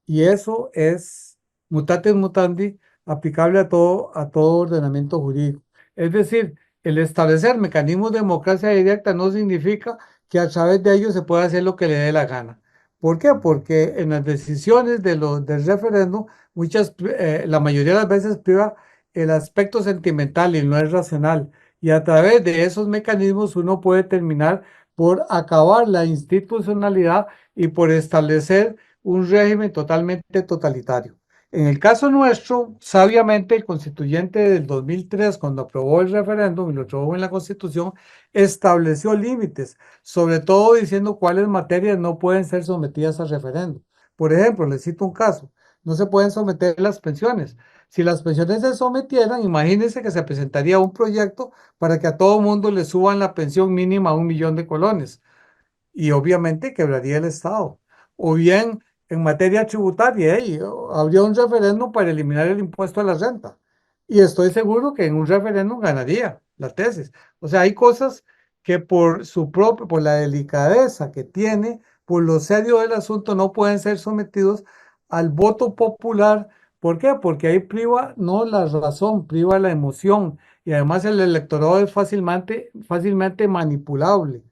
Y eso es mutatis mutandi, aplicable a todo ordenamiento jurídico. Es decir, el establecer mecanismos de democracia directa no significa que a través de ellos se pueda hacer lo que le dé la gana. ¿Por qué? Porque en las decisiones del referéndum, la mayoría de las veces priva el aspecto sentimental y no es racional. Y a través de esos mecanismos uno puede terminar por acabar la institucionalidad y por establecer un régimen totalmente totalitario. En el caso nuestro, sabiamente el constituyente del 2003, cuando aprobó el referéndum y lo aprobó en la Constitución, estableció límites, sobre todo diciendo cuáles materias no pueden ser sometidas a referéndum. Por ejemplo, les cito un caso, no se pueden someter las pensiones. Si las pensiones se sometieran, imagínense que se presentaría un proyecto para que a todo mundo le suban la pensión mínima a 1 millón de colones y obviamente quebraría el Estado. O bien en materia tributaria, habría un referéndum para eliminar el impuesto a la renta. Y estoy seguro que en un referéndum ganaría la tesis. O sea, hay cosas que por la delicadeza que tiene, por lo serio del asunto, no pueden ser sometidos al voto popular. ¿Por qué? Porque ahí priva no la razón, priva la emoción. Y además el electorado es fácilmente manipulable.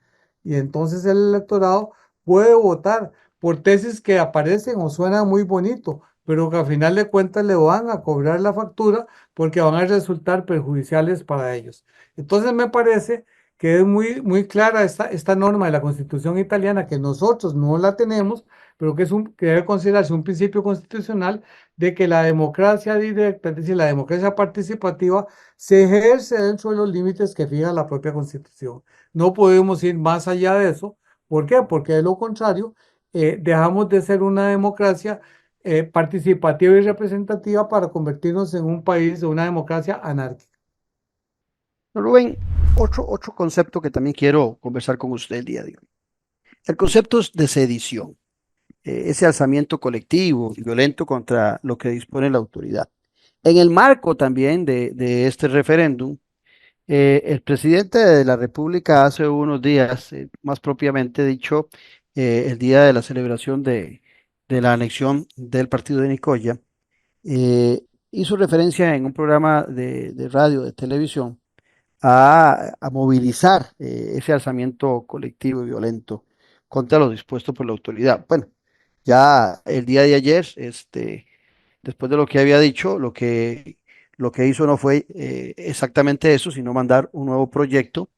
y entonces el electorado puede votar por tesis que aparecen o suenan muy bonito, pero que al final de cuentas le van a cobrar la factura porque van a resultar perjudiciales para ellos. Entonces me parece que es muy clara esta norma de la Constitución italiana, que nosotros no la tenemos, pero que debe considerarse un principio constitucional de que la democracia directa, es decir, la democracia participativa, se ejerce dentro de los límites que fija la propia Constitución. No podemos ir más allá de eso. ¿Por qué? Porque de lo contrario, dejamos de ser una democracia participativa y representativa para convertirnos en un país de una democracia anárquica. Rubén, otro concepto que también quiero conversar con usted el día de hoy. El concepto de sedición, ese alzamiento colectivo y violento contra lo que dispone la autoridad. En el marco también de este referéndum, el presidente de la República hace unos días, más propiamente dicho, el día de la celebración de la anexión del partido de Nicoya, hizo referencia en un programa de radio, de televisión, a movilizar ese alzamiento colectivo y violento contra lo dispuesto por la autoridad. Bueno, ya el día de ayer, después de lo que había dicho, lo que hizo no fue exactamente eso, sino mandar un nuevo proyecto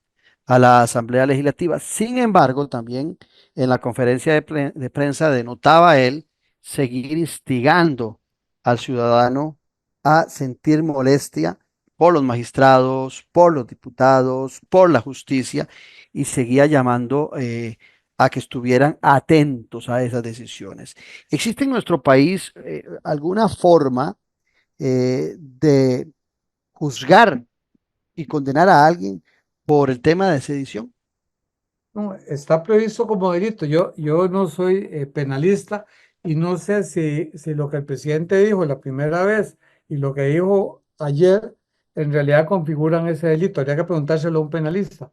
a la Asamblea Legislativa. Sin embargo, también en la conferencia de prensa denotaba él seguir instigando al ciudadano a sentir molestia por los magistrados, por los diputados, por la justicia, y seguía llamando a que estuvieran atentos a esas decisiones. ¿Existe en nuestro país alguna forma de juzgar y condenar a alguien por el tema de sedición? No, está previsto como delito. Yo no soy penalista y no sé si lo que el presidente dijo la primera vez y lo que dijo ayer en realidad configuran ese delito. Habría que preguntárselo a un penalista.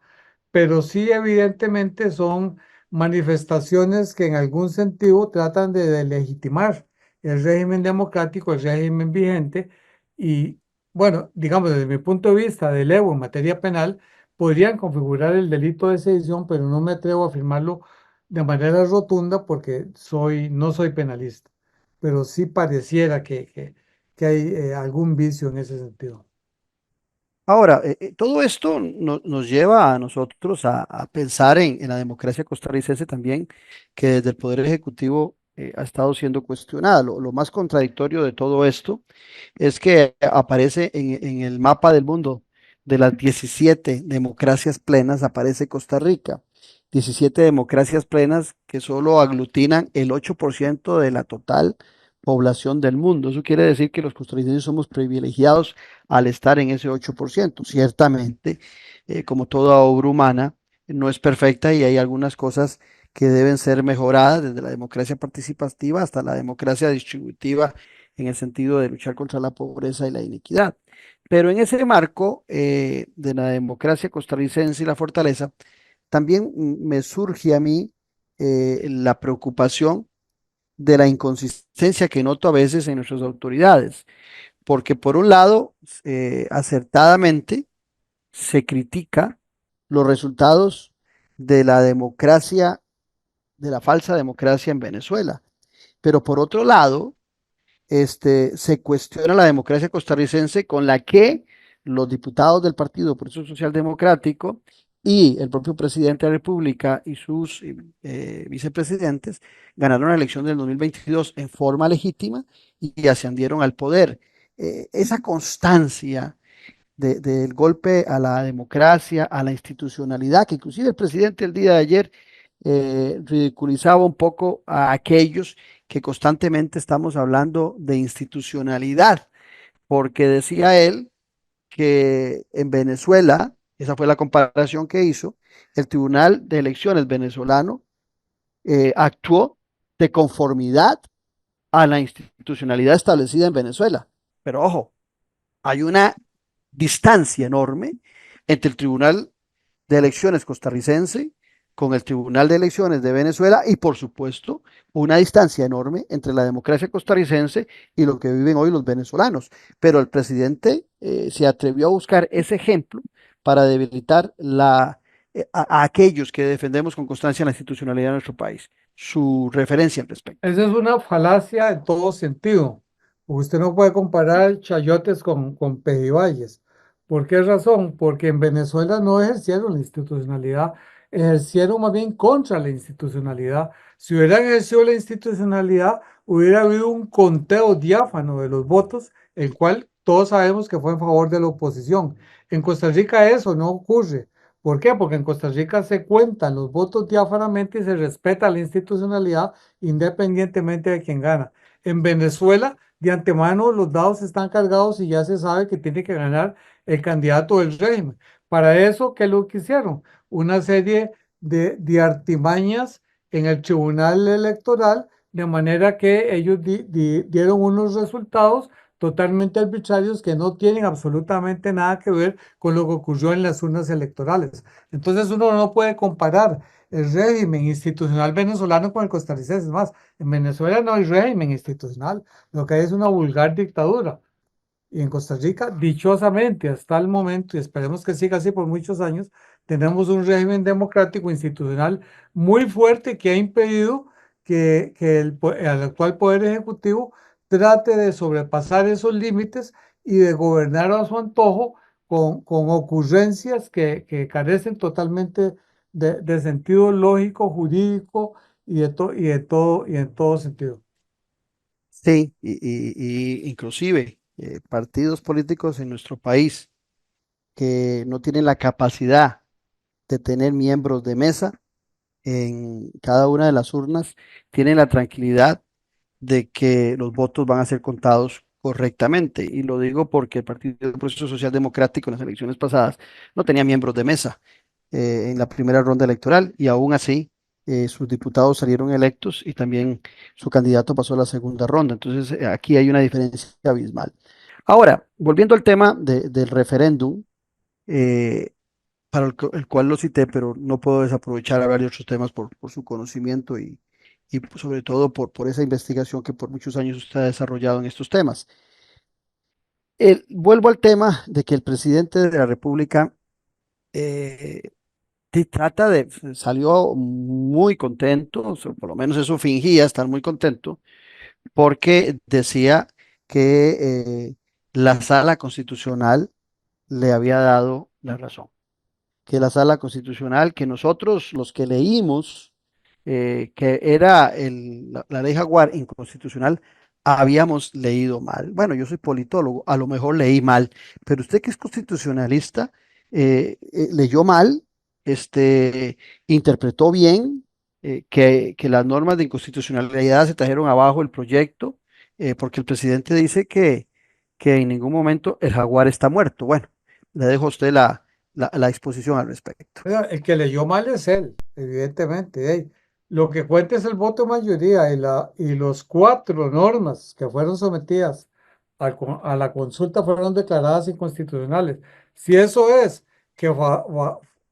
Pero sí, evidentemente son manifestaciones que en algún sentido tratan de legitimar el régimen democrático, el régimen vigente. Y bueno, digamos, desde mi punto de vista del Evo en materia penal, podrían configurar el delito de sedición, pero no me atrevo a afirmarlo de manera rotunda porque no soy penalista, pero sí pareciera que hay algún vicio en ese sentido. Ahora, todo esto nos lleva a nosotros a pensar en la democracia costarricense también, que desde el Poder Ejecutivo ha estado siendo cuestionada. Lo más contradictorio de todo esto es que aparece en el mapa del mundo de las 17 democracias plenas, aparece Costa Rica. 17 democracias plenas que solo aglutinan el 8% de la total población del mundo. Eso quiere decir que los costarricenses somos privilegiados al estar en ese 8%. Ciertamente, como toda obra humana, no es perfecta y hay algunas cosas que deben ser mejoradas desde la democracia participativa hasta la democracia distributiva en el sentido de luchar contra la pobreza y la inequidad. Pero en ese marco de la democracia costarricense y la fortaleza, también me surge a mí la preocupación de la inconsistencia que noto a veces en nuestras autoridades, porque por un lado, acertadamente se critica los resultados de la democracia, de la falsa democracia en Venezuela, pero por otro lado, se cuestiona la democracia costarricense con la que los diputados del Partido Progreso Social Democrático y el propio presidente de la República y sus vicepresidentes ganaron la elección del 2022 en forma legítima y ascendieron al poder. Esa constancia del golpe a la democracia, a la institucionalidad, que inclusive el presidente el día de ayer ridiculizaba un poco a aquellos que constantemente estamos hablando de institucionalidad, porque decía él que en Venezuela, esa fue la comparación que hizo, el Tribunal de Elecciones venezolano actuó de conformidad a la institucionalidad establecida en Venezuela. Pero ojo, hay una distancia enorme entre el Tribunal de Elecciones costarricense con el Tribunal de Elecciones de Venezuela y, por supuesto, una distancia enorme entre la democracia costarricense y lo que viven hoy los venezolanos. Pero el presidente se atrevió a buscar ese ejemplo para debilitar a aquellos que defendemos con constancia la institucionalidad de nuestro país. Su referencia al respecto. Esa es una falacia en todo sentido. Usted no puede comparar chayotes con pejibayes. ¿Por qué razón? Porque en Venezuela no ejercieron la institucionalidad, ejercieron más bien contra la institucionalidad. Si hubieran ejercido la institucionalidad, hubiera habido un conteo diáfano de los votos, el cual todos sabemos que fue en favor de la oposición. En Costa Rica eso no ocurre. ¿Por qué? Porque en Costa Rica se cuentan los votos diáfanamente y se respeta la institucionalidad independientemente de quién gana. En Venezuela, de antemano, los dados están cargados y ya se sabe que tiene que ganar el candidato del régimen. Para eso, ¿qué es lo que hicieron? Una serie de artimañas en el Tribunal Electoral, de manera que ellos dieron unos resultados totalmente arbitrarios que no tienen absolutamente nada que ver con lo que ocurrió en las urnas electorales. Entonces uno no puede comparar el régimen institucional venezolano con el costarricense. Es más, en Venezuela no hay régimen institucional, lo que hay es una vulgar dictadura. Y en Costa Rica, dichosamente, hasta el momento, y esperemos que siga así por muchos años, tenemos un régimen democrático institucional muy fuerte que ha impedido que el actual Poder Ejecutivo trate de sobrepasar esos límites y de gobernar a su antojo con ocurrencias que carecen totalmente de sentido lógico, jurídico y en todo sentido. Sí, y inclusive partidos políticos en nuestro país que no tienen la capacidad de tener miembros de mesa en cada una de las urnas, tienen la tranquilidad de que los votos van a ser contados correctamente. Y lo digo porque el Partido del Proceso Social Democrático en las elecciones pasadas no tenía miembros de mesa en la primera ronda electoral y aún así sus diputados salieron electos y también su candidato pasó a la segunda ronda. Entonces aquí hay una diferencia abismal. Ahora, volviendo al tema del referéndum, eh, para el cual lo cité, pero no puedo desaprovechar hablar de otros temas por su conocimiento y sobre todo por esa investigación que por muchos años usted ha desarrollado en estos temas. Vuelvo al tema de que el presidente de la República eh, salió muy contento, o sea, por lo menos eso fingía estar muy contento, porque decía que la sala constitucional le había dado la razón, que la sala constitucional, que nosotros los que leímos que era la ley Jaguar inconstitucional, habíamos leído mal. Bueno, yo soy politólogo, a lo mejor leí mal, pero usted que es constitucionalista, leyó mal, este, interpretó bien, que las normas de inconstitucionalidad se trajeron abajo el proyecto, porque el presidente dice que en ningún momento el Jaguar está muerto. Bueno, le dejo a usted la exposición al respecto. Oiga, el que leyó mal es él, evidentemente. Lo que cuenta es el voto de mayoría y los 4 normas que fueron sometidas a la consulta fueron declaradas inconstitucionales. Si eso es que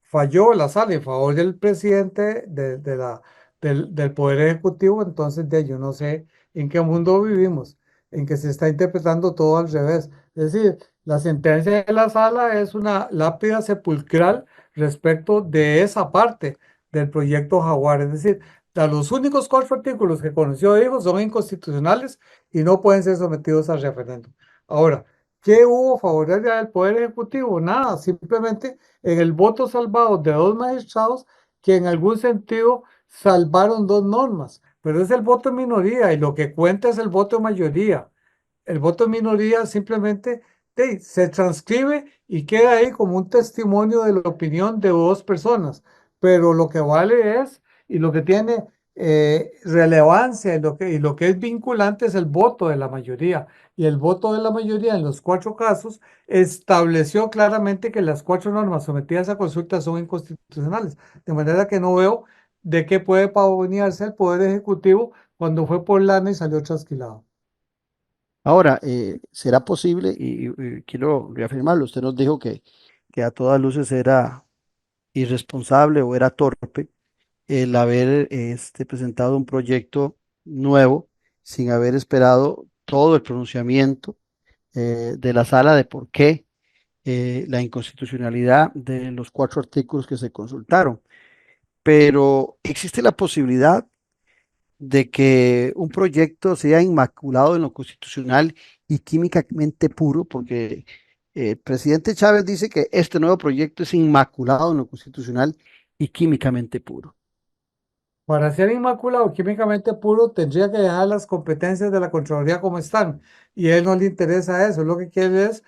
falló la sala en favor del presidente del Poder Ejecutivo, entonces yo no sé en qué mundo vivimos, en que se está interpretando todo al revés. Es decir, la sentencia de la sala es una lápida sepulcral respecto de esa parte del proyecto Jaguar. Es decir, los únicos 4 artículos que conoció dijo son inconstitucionales y no pueden ser sometidos al referéndum. Ahora, ¿qué hubo favorable al Poder Ejecutivo? Nada, simplemente en el voto salvado de 2 magistrados que en algún sentido salvaron 2 normas, pero es el voto de minoría y lo que cuenta es el voto de mayoría. El voto de minoría simplemente se transcribe y queda ahí como un testimonio de la opinión de 2 personas, pero lo que vale es y lo que tiene relevancia y lo que es vinculante es el voto de la mayoría. Y el voto de la mayoría en los 4 casos estableció claramente que las 4 normas sometidas a consulta son inconstitucionales. De manera que no veo de qué puede pavonearse el Poder Ejecutivo cuando fue por lana y salió trasquilado. Ahora, ¿será posible? Y quiero reafirmarlo, usted nos dijo que a todas luces era irresponsable o era torpe el haber presentado un proyecto nuevo sin haber esperado todo el pronunciamiento de la sala de por qué la inconstitucionalidad de los 4 artículos que se consultaron, pero existe la posibilidad de que un proyecto sea inmaculado en lo constitucional y químicamente puro, porque el presidente Chávez dice que este nuevo proyecto es inmaculado en lo constitucional y químicamente puro. Para ser inmaculado químicamente puro, tendría que dejar las competencias de la Contraloría como están. Y a él no le interesa eso. Lo que quiere es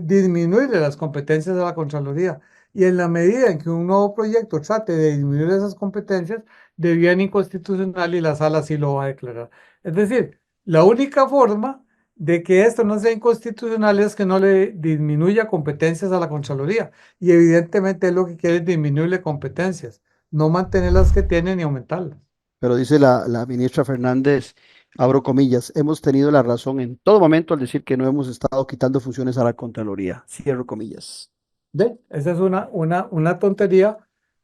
disminuirle las competencias de la Contraloría. Y en la medida en que un nuevo proyecto trate de disminuir esas competencias, devían inconstitucional y la sala sí lo va a declarar. Es decir, la única forma de que esto no sea inconstitucional es que no le disminuya competencias a la Contraloría. Y evidentemente él lo que quiere es disminuirle competencias, no mantener las que tienen y aumentarlas. Pero dice la ministra Fernández, abro comillas, hemos tenido la razón en todo momento al decir que no hemos estado quitando funciones a la Contraloría. Cierro comillas. Esa es una tontería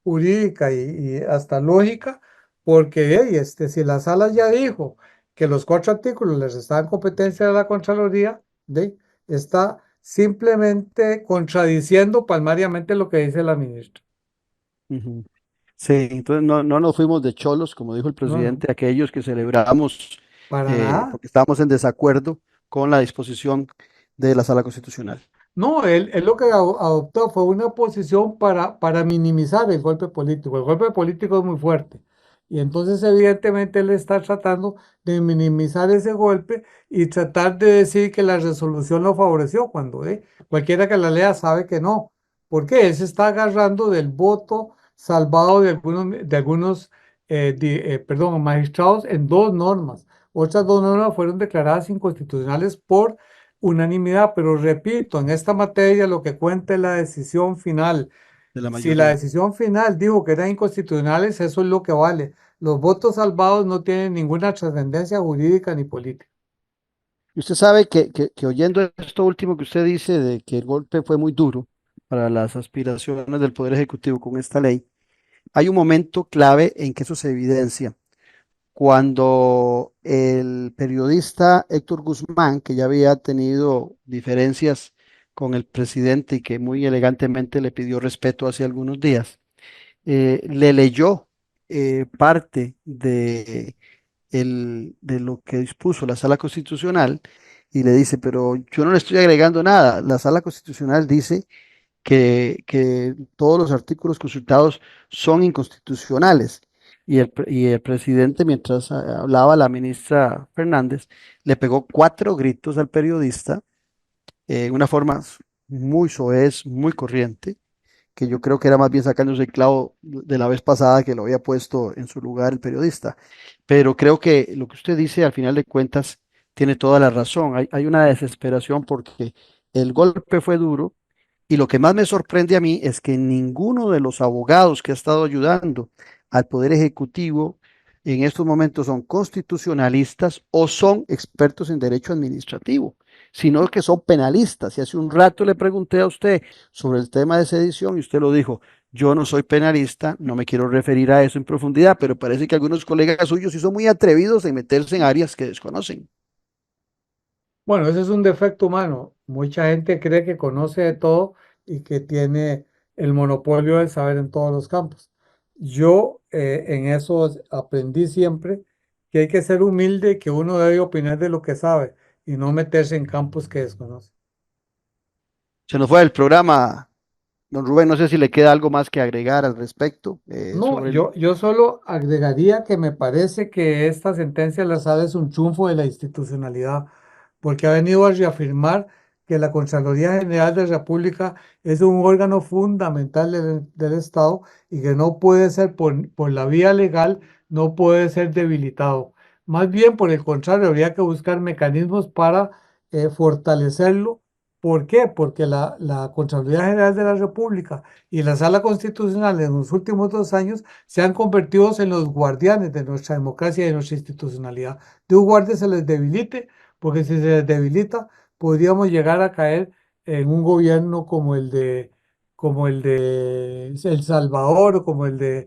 jurídica y hasta lógica, porque si la sala ya dijo que los 4 artículos les estaban competencia de la Contraloría, está simplemente contradiciendo palmariamente lo que dice la ministra. Ujú. Sí, entonces no nos fuimos de cholos, como dijo el No, no, presidente, aquellos que celebramos para nada. porque estábamos en desacuerdo con la disposición de la Sala Constitucional. No, él lo que adoptó fue una posición para minimizar el golpe político. El golpe político es muy fuerte. Y entonces, evidentemente, él está tratando de minimizar ese golpe y tratar de decir que la resolución lo favoreció, cuando cualquiera que la lea sabe que no. ¿Por qué? Él se está agarrando del voto salvado de algunos magistrados en 2 normas. Otras 2 normas fueron declaradas inconstitucionales por unanimidad, pero repito, en esta materia lo que cuenta es la decisión final. De la Si la mayoría. decisión final dijo que eran inconstitucionales, eso es lo que vale. Los votos salvados no tienen ninguna trascendencia jurídica ni política. Y usted sabe que oyendo esto último que usted dice de que el golpe fue muy duro para las aspiraciones del Poder Ejecutivo con esta ley, hay un momento clave en que eso se evidencia. Cuando el periodista Héctor Guzmán, que ya había tenido diferencias con el presidente y que muy elegantemente le pidió respeto hace algunos días, le leyó parte de lo que dispuso la Sala Constitucional y le dice, pero yo no le estoy agregando nada. La Sala Constitucional dice que todos los artículos consultados son inconstitucionales. Y el presidente, mientras hablaba la ministra Fernández, le pegó 4 gritos al periodista, una forma muy soez, muy corriente, que yo creo que era más bien sacándose el clavo de la vez pasada que lo había puesto en su lugar el periodista. Pero creo que lo que usted dice, al final de cuentas, tiene toda la razón. Hay una desesperación porque el golpe fue duro y lo que más me sorprende a mí es que ninguno de los abogados que ha estado ayudando al Poder Ejecutivo en estos momentos son constitucionalistas o son expertos en derecho administrativo, sino que son penalistas. Y hace un rato le pregunté a usted sobre el tema de sedición y usted lo dijo. Yo no soy penalista, no me quiero referir a eso en profundidad, pero parece que algunos colegas suyos sí son muy atrevidos en meterse en áreas que desconocen. Bueno, ese es un defecto humano. Mucha gente cree que conoce de todo y que tiene el monopolio del saber en todos los campos. Yo en eso aprendí siempre que hay que ser humilde, que uno debe opinar de lo que sabe y no meterse en campos que desconoce. Se nos fue el programa, don Rubén, no sé si le queda algo más que agregar al respecto No, sobre yo solo agregaría que me parece que esta sentencia de la sala es un triunfo de la institucionalidad, porque ha venido a reafirmar que la Contraloría General de la República es un órgano fundamental del Estado y que no puede ser por la vía legal, no puede ser debilitado. Más bien, por el contrario, habría que buscar mecanismos para fortalecerlo. ¿Por qué? Porque la Contraloría General de la República y la Sala Constitucional en los últimos 2 años se han convertido en los guardianes de nuestra democracia y de nuestra institucionalidad. De un guardia se les debilite, porque si se les debilita, podríamos llegar a caer en un gobierno como el de El Salvador o como el de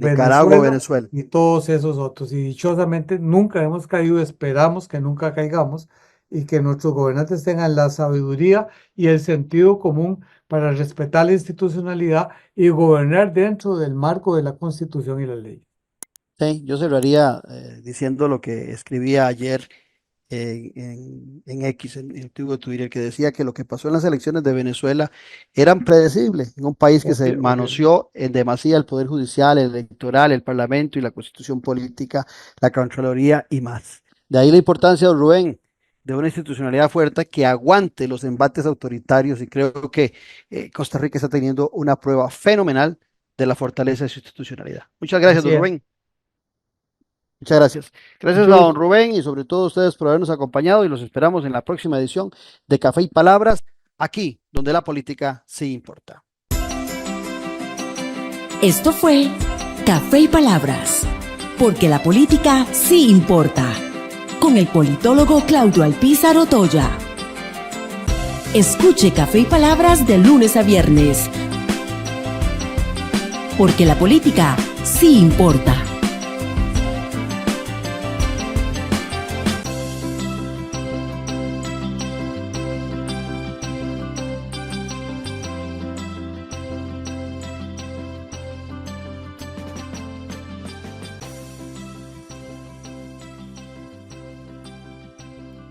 Nicaragua o Venezuela Venezuela. y todos esos otros. Y dichosamente nunca hemos caído, esperamos que nunca caigamos y que nuestros gobernantes tengan la sabiduría y el sentido común para respetar la institucionalidad y gobernar dentro del marco de la Constitución y la ley. Sí, yo cerraría diciendo lo que escribía ayer en X, en el tubo de Twitter, que decía que lo que pasó en las elecciones de Venezuela eran predecibles en un país que se manoseó en demasía el Poder Judicial, el Electoral, el Parlamento y la Constitución Política, la Contraloría y más. De ahí la importancia, don Rubén, de una institucionalidad fuerte que aguante los embates autoritarios, y creo que Costa Rica está teniendo una prueba fenomenal de la fortaleza de su institucionalidad. Muchas gracias, don Rubén. Muchas gracias. Gracias a don Rubén y sobre todo a ustedes por habernos acompañado, y los esperamos en la próxima edición de Café y Palabras, aquí donde la política sí importa. Esto fue Café y Palabras, porque la política sí importa, con el politólogo Claudio Alpizar Otoya. Escuche Café y Palabras de lunes a viernes, porque la política sí importa.